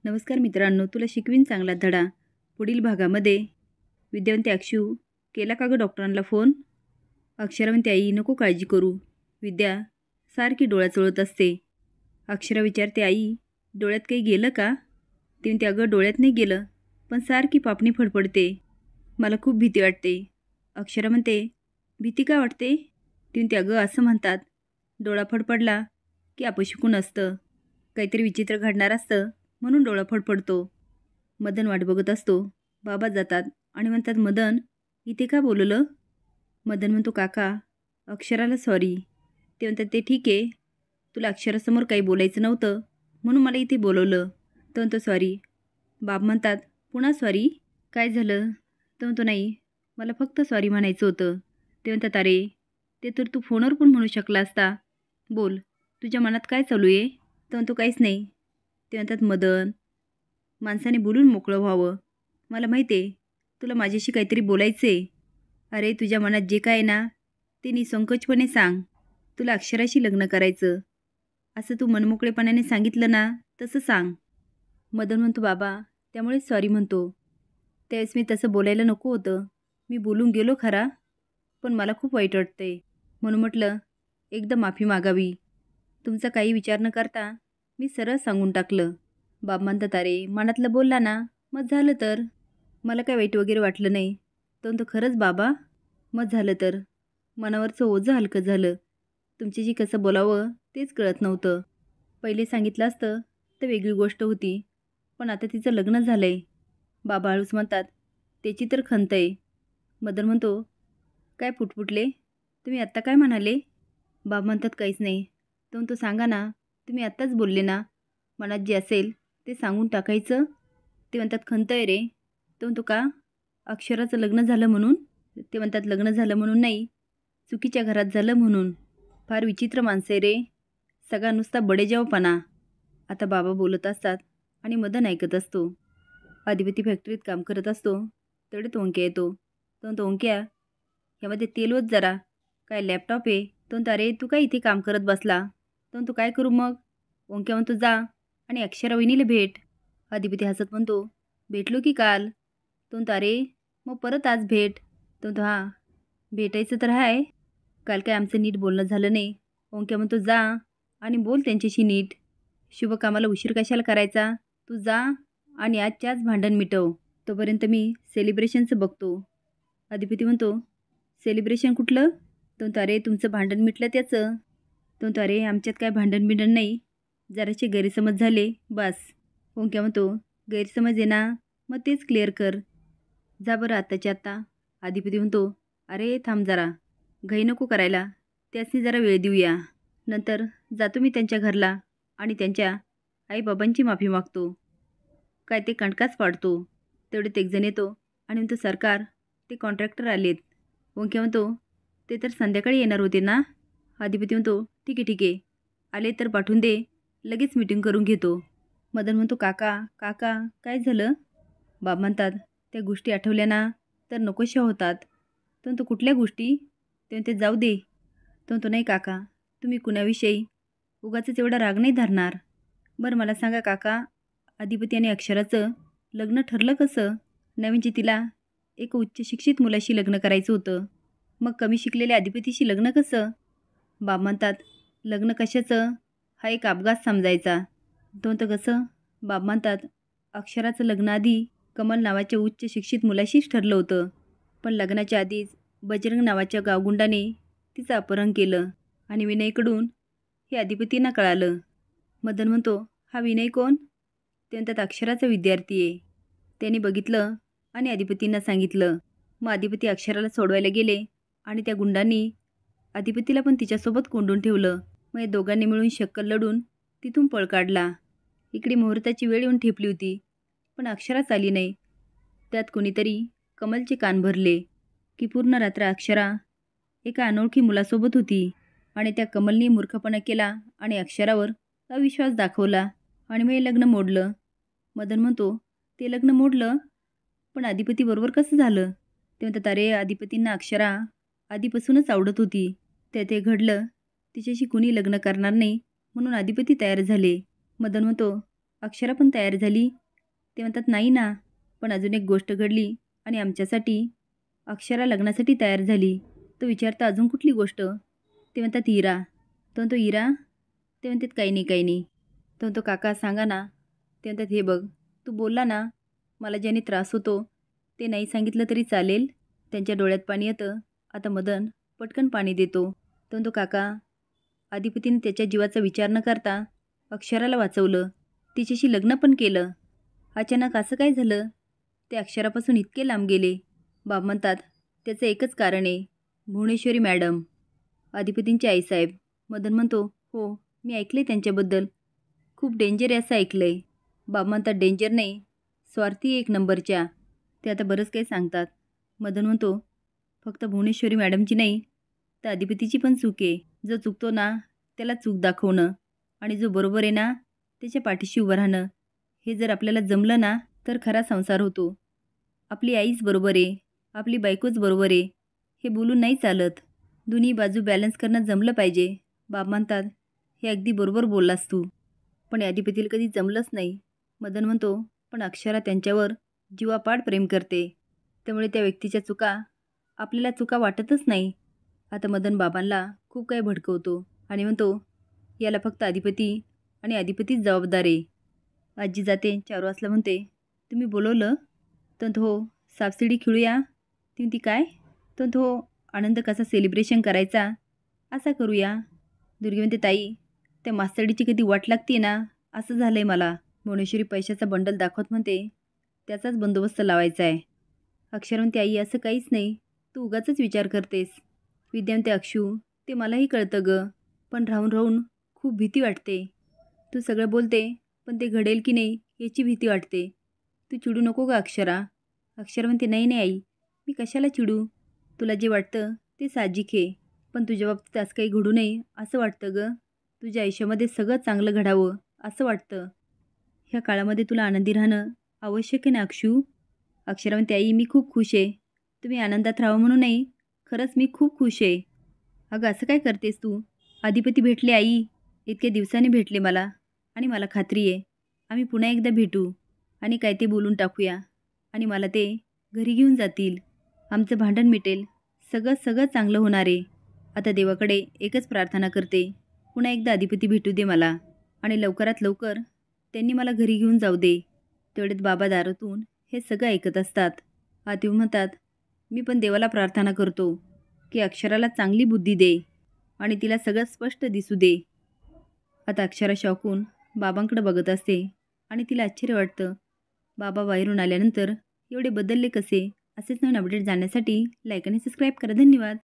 नमस्कार मित्रांनो, तुला शिकवीन चांगला धडा. पुढील भागामध्ये विद्या अक्षू, केला का गं डॉक्टरांना फोन? अक्षरा म्हणते, आई नको काळजी करू. विद्या सारखी डोळा चोळत असते. अक्षरा विचारते, आई डोळ्यात काही गेलं का? ती म्हणते, अगं डोळ्यात नाही गेलं, पण सारखी पापणी फडफडते. मला खूप भीती वाटते. अक्षरा म्हणते, भीती का वाटते? ती म्हणते, अगं असं म्हणतात, डोळा फडफडला की अपशकुन असतं, काहीतरी विचित्र घडणार असतं म्हणून डोळा फडफडतो. मदन वाट बघत असतो. बाबा जातात आणि म्हणतात, मदन इथे का बोलवलं? मदन म्हणतो, काका अक्षराला सॉरी. ते म्हणतात, ते ठीक आहे, तुला अक्षरासमोर काही बोलायचं नव्हतं म्हणून मला इथे बोलवलं. तो म्हणतो, सॉरी. बाब म्हणतात, पुन्हा सॉरी? काय झालं? तो म्हणतो, नाही, मला फक्त सॉरी म्हणायचं होतं. ते म्हणतात, अरे ते तर तू फोनवर पण म्हणू शकला असता. बोल, तुझ्या मनात काय चालू आहे? तो म्हणतो, काहीच नाही. ते म्हणतात, मदन माणसाने बोलून मोकळं व्हावं. मला माहिती आहे तुला माझ्याशी काहीतरी बोलायचं आहे. अरे तुझ्या मनात जे काय ना ते निसंकोचपणे सांग. तुला अक्षराशी लग्न करायचं असं तू मनमोकळेपणाने सांगितलं ना, तसं सांग. मदन म्हणतो, बाबा त्यामुळेच सॉरी म्हणतो. त्यावेळेस मी तसं बोलायला नको होतं. मी बोलून गेलो खरा, पण मला खूप वाईट वाटतंय म्हणून म्हटलं एकदा माफी मागावी. तुमचा काही विचार न करता मी सरळ सांगून टाकलं. बाब म्हणतात, अरे मनातलं बोलला ना, मग झालं तर. मला काय वाईट वगैरे वाटलं नाही. तो म्हणतो, खरंच बाबा? मग झालं तर. मनावरचं ओझं हलकं झालं. तुमच्याशी कसं बोलावं तेच कळत नव्हतं. पहिले सांगितलं असतं तर वेगळी गोष्ट होती, पण आता तिचं लग्न झालं आहे. बाबा हळूच म्हणतात, त्याची तर खंत आहे. मदन म्हणतो, काय फुटफुटले? तुम्ही आत्ता काय म्हणाले? बाब म्हणतात, काहीच नाही. तो म्हणतो, सांगा ना, तुम्ही आत्ताच बोलले ना, मनात जे असेल ते सांगून टाकायचं. ते म्हणतात, खंत आहे रे. तो म्हणतो, का? अक्षराचं लग्न झालं म्हणून? ते म्हणतात, लग्न झालं म्हणून नाही, चुकीच्या घरात झालं म्हणून. फार विचित्र माणसं आहे रे, सगळा नुसता बडेजावपणा. आता बाबा बोलत असतात आणि मदन ऐकत असतो. अधिपती फॅक्टरीत काम करत असतो. तेवढ्यात ओंक्या येतो. तो म्हणतो, ओंक्या ह्यामध्ये तेल ओत जरा. काय लॅपटॉप आहे? तो म्हणतो, अरे तू काय इथे काम करत बसला? तो म्हणतो, काय करू मग? ओंक्या म्हणतो, जा आणि अक्षरा वहिनीला भेट. अधिपती हसत म्हणतो, भेटलो की काल. तो म्हणतो, अरे मग परत आज भेट. तो म्हणतो, हां भेटायचं तर आहे, काल काय आमचं नीट बोलणं झालं नाही. ओंक्या म्हणतो, जा आणि बोल त्यांच्याशी नीट. शुभ कामाला उशीर कशाला करायचा? तू जा आणि आजच्याच भांडण मिटव. तोपर्यंत मी सेलिब्रेशनचं बघतो. अधिपती म्हणतो, सेलिब्रेशन कुठलं? तो म्हणतो, अरे तुमचं भांडण मिटलं त्याचं. तो म्हणतो, अरे आमच्यात काय भांडण बिंडण नाही, जरासे गैरसमज झाले बस. ओंक्या म्हणतो, गैरसमज आहे ना, मग तेच क्लिअर कर. जा बरं आत्ताच्या आत्ता. अधिपती म्हणतो, अरे थांब जरा, घाई नको करायला, त्यासनी जरा वेळ देऊया. नंतर जातो मी त्यांच्या घरला आणि त्यांच्या आईबाबांची माफी मागतो. काय ते कणकाच पाडतो. तेवढ्यात एकजण येतो आणि म्हणतो, सरकार ते कॉन्ट्रॅक्टर आलेत. ओंक्या म्हणतो, ते तर संध्याकाळी येणार होते ना? अधिपती म्हणतो, ठीक आहे ठीक आहे, आले तर पाठवून दे, लगेच मीटिंग करून घेतो. मदन म्हणतो, काका काका काय झालं? बाब म्हणतात, त्या गोष्टी आठवल्या ना तर नकोशा होतात. तो म्हणतो, कुठल्या गोष्टी? ते म्हणते, जाऊ दे. तो म्हणतो, नाही काका, तुम्ही कुणाविषयी उगाचच एवढा राग नाही धरणार. बरं मला सांगा काका, अधिपती आणि अक्षराचं लग्न ठरलं कसं? नाही म्हणजे तिला एक उच्च शिक्षित मुलाशी लग्न करायचं होतं, मग कमी शिकलेल्या अधिपतीशी लग्न कसं? बाब म्हणतात, लग्न कशाचं, हा एक अपघात समजायचा. तो म्हणतो, कसं? बाब म्हणतात, अक्षराचं लग्न आधी कमल नावाच्या उच्च शिक्षित मुलाशीच ठरलं होतं, पण लग्नाच्या आधीच बजरंग नावाच्या गावगुंडाने तिचं अपहरण केलं आणि विनयकडून हे अधिपतींना कळालं. मदन म्हणतो, हा विनय कोण? ते म्हणतात, अक्षराचा विद्यार्थी आहे. त्यांनी बघितलं आणि अधिपतींना सांगितलं. मग अधिपती अक्षराला सोडवायला गेले आणि त्या गुंडांनी अधिपतीला पण तिच्यासोबत कोंडून ठेवलं. मग या दोघांनी मिळून शक्कल लढून तिथून पळ काढला. इकडे मुहूर्ताची वेळ येऊन ठेपली होती, पण अक्षराच आली नाही. त्यात कोणीतरी कमलचे कान भरले की पूर्ण रात्र अक्षरा एका अनोळखी मुलासोबत होती आणि त्या कमलनी मूर्खपणा केला आणि अक्षरावर अविश्वास दाखवला आणि मग हे लग्न मोडलं. मदन म्हणतो, ते लग्न मोडलं, पण अधिपतीबरोबर कसं झालं? ते म्हणतात, अरे अधिपतींना अक्षरा आधीपासूनच आवडत होती. ते घडलं, तिच्याशी कुणी लग्न करणार नाही म्हणून अधिपती तयार झाले. मदन म्हणतो, अक्षरा पण तयार झाली. ते म्हणतात नाही ना, पण अजून एक गोष्ट घडली आणि आमच्यासाठी अक्षरा लग्नासाठी तयार झाली. तो विचारता अजून कुठली गोष्ट? ते म्हणतात इरा. तो म्हणतो इरा? ते म्हणतात काही नाही काही नाही. तो म्हणतो काका सांगा ना. ते म्हणतात हे बघ, तू बोलला ना मला ज्याने त्रास होतो ते नाही सांगितलं तरी चालेल. त्यांच्या डोळ्यात पाणी येतं. आता मदन पटकन पाणी देतो. तो म्हणतो काका, अधिपतीने त्याच्या जीवाचा विचार न करता अक्षराला वाचवलं, तिच्याशी लग्न पण केलं. अचानक असं काय झालं? ते अक्षरापासून इतके लांब गेले. बाब म्हणतात त्याचं एकच कारण आहे, भुवनेश्वरी मॅडम, अधिपतींची आईसाहेब. मदन म्हणतो हो, मी ऐकले त्यांच्याबद्दल, खूप डेंजर आहे असं ऐकलं आहे. बाब म्हणतात डेंजर नाही, स्वार्थी एक नंबरच्या. ते आता बरंच काही सांगतात. मदन म्हणतो फक्त भुवनेश्वरी मॅडमची नाही तर अधिपतीची पण चूक आहे. जो चुकतो ना त्याला चूक दाखवणं आणि जो बरोबर आहे ना त्याच्या पाठीशी उभं राहणं, हे जर आपल्याला जमलं ना तर खरा संसार होतो. आपली आईच बरोबर आहे, आपली बायकोच बरोबर आहे, हे बोलून नाही चालत. दोन्ही बाजू बॅलन्स करणं जमलं पाहिजे. बाब म्हणतात हे अगदी बरोबर बोललास तू, पण या अधिपतीला कधी जमलंच नाही. मदन म्हणतो पण अक्षरा त्यांच्यावर जीवापाड प्रेम करते, त्यामुळे त्या व्यक्तीच्या चुका आपल्याला चुका वाटतच नाही. आता मदन बाबांना खूप काही भडकवतो आणि म्हणतो याला फक्त अधिपती आणि अधिपतीच जबाबदार आहे. आजी जाते. 4 वाजता म्हणते तुम्ही बोलवलं? तर हो, सापशिडी खेळूया. ती म्हणती काय? तर हो, आनंद कसा सेलिब्रेशन करायचा असा करूया. दुर्गी म्हणते ताई, त्या मास्तरडीची कधी वाट लागते ना असं झालं आहे मला. भुवनेश्वरी पैशाचा बंडल दाखवत म्हणते त्याचाच बंदोबस्त लावायचा आहे. अक्षर म्हणते आई असं काहीच नाही, तू उगाचच विचार करतेस. विद्या म्हणते अक्षू, ते मलाही कळतं गं, पण राहून राहून खूप भीती वाटते. तू सगळं बोलते पण ते घडेल की नाही याची भीती वाटते. तू चिडू नको का अक्षरा? अक्षर म्हणते नाही नाही आई, मी कशाला चिडू? तुला जे वाटतं ते साहजिक आहे, पण तुझ्या बाबतीत असं काही घडू नये असं वाटतं गं. तुझ्या आयुष्यामध्ये सगळं चांगलं घडावं असं वाटतं. ह्या काळामध्ये तुला आनंदी राहणं आवश्यक आहे ना अक्षू? अक्षरा म्हणते आई मी खूप खुश आहे. तुम्ही आनंदात राहावं म्हणून नाही, खरंच मी खूप खुश आहे. अगं असं काय करतेस तू? अधिपती भेटले आई, इतक्या दिवसांनी भेटले मला, आणि मला खात्री आहे आम्ही पुन्हा एकदा भेटू आणि काय ते बोलून टाकूया आणि मला ते घरी घेऊन जातील. आमचं भांडण मिटेल, सगळं सगळं चांगलं होणार आहे. आता देवाकडे एकच प्रार्थना करते, पुन्हा एकदा अधिपती भेटू दे मला आणि लवकरात लवकर त्यांनी मला घरी घेऊन जाऊ दे. तेवढ्यात बाबा दारातून हे सगळं ऐकत असतात. आती म्हणतात मी पण देवाला प्रार्थना करतो की अक्षराला चांगली बुद्धी दे आणि तिला सगळं स्पष्ट दिसू दे. आता अक्षरा शॉकून बाबांकडे बघत असते आणि तिला आश्चर्य वाटतं. बाबा बाहेरून आल्यानंतर एवढे बदलले कसे? असेच नवीन अपडेट जाण्यासाठी लाईक आणि सबस्क्राईब करा. धन्यवाद.